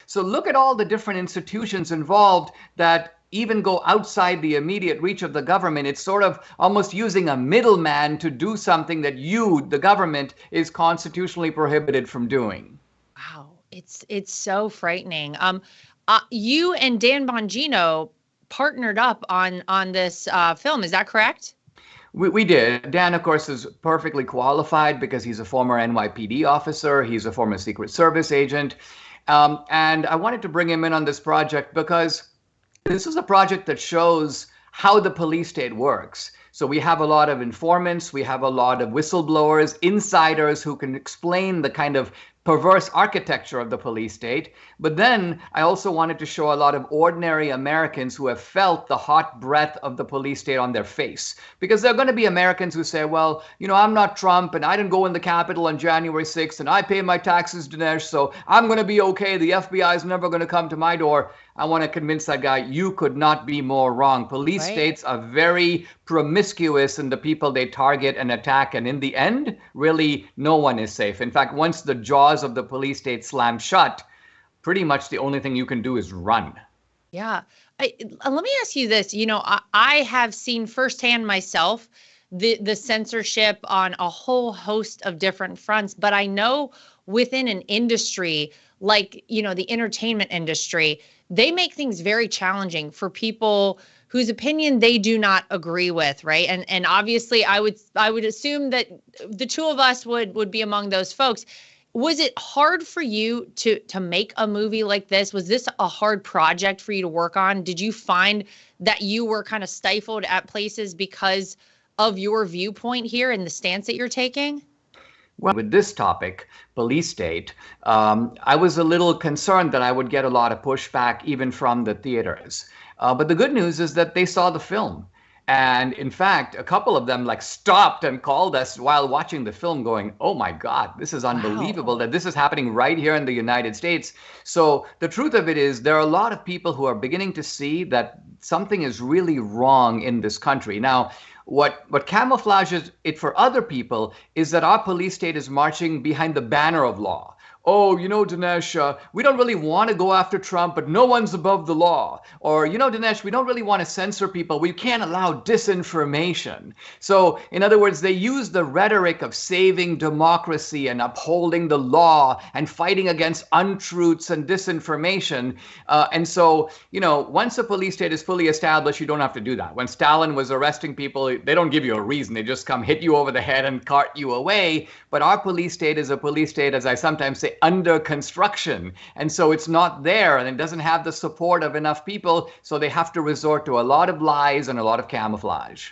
So look at all the different institutions involved that even go outside the immediate reach of the government. It's sort of almost using a middleman to do something that you, the government, is constitutionally prohibited from doing. Wow, it's so frightening. You and Dan Bongino partnered up on this film. Is that correct? We did. Dan, of course, is perfectly qualified because he's a former NYPD officer. He's a former Secret Service agent. And I wanted to bring him in on this project because this is a project that shows how the police state works. So we have a lot of informants, we have a lot of whistleblowers, insiders who can explain the kind of perverse architecture of the police state. But then I also wanted to show a lot of ordinary Americans who have felt the hot breath of the police state on their face. Because there are going to be Americans who say, well, I'm not Trump and I didn't go in the Capitol on January 6th and I pay my taxes, Dinesh, so I'm going to be okay. The FBI is never going to come to my door. I want to convince that guy, you could not be more wrong. Police states are very promiscuous in the people they target and attack. And in the end, really, no one is safe. In fact, once the jaws of the police state slam shut, pretty much the only thing you can do is run. Yeah. Let me ask you this. I have seen firsthand myself the censorship on a whole host of different fronts, but I know within an industry like, the entertainment industry, they make things very challenging for people whose opinion they do not agree with, right? And obviously I would assume that the two of us would be among those folks. Was it hard for you to make a movie like this? Was this a hard project for you to work on? Did you find that you were kind of stifled at places because of your viewpoint here and the stance that you're taking? Well, with this topic, police state, I was a little concerned that I would get a lot of pushback even from the theaters. But the good news is that they saw the film. And in fact, a couple of them stopped and called us while watching the film going, oh my God, this is unbelievable that this is happening right here in the United States. So the truth of it is there are a lot of people who are beginning to see that something is really wrong in this country. Now, what camouflages it for other people is that our police state is marching behind the banner of law. Oh, Dinesh, we don't really want to go after Trump, but no one's above the law. Or, Dinesh, we don't really want to censor people. We can't allow disinformation. So, in other words, they use the rhetoric of saving democracy and upholding the law and fighting against untruths and disinformation. And so, once a police state is fully established, you don't have to do that. When Stalin was arresting people, they don't give you a reason. They just come hit you over the head and cart you away. But our police state is a police state, as I sometimes say, under construction. And so it's not there and it doesn't have the support of enough people. So they have to resort to a lot of lies and a lot of camouflage.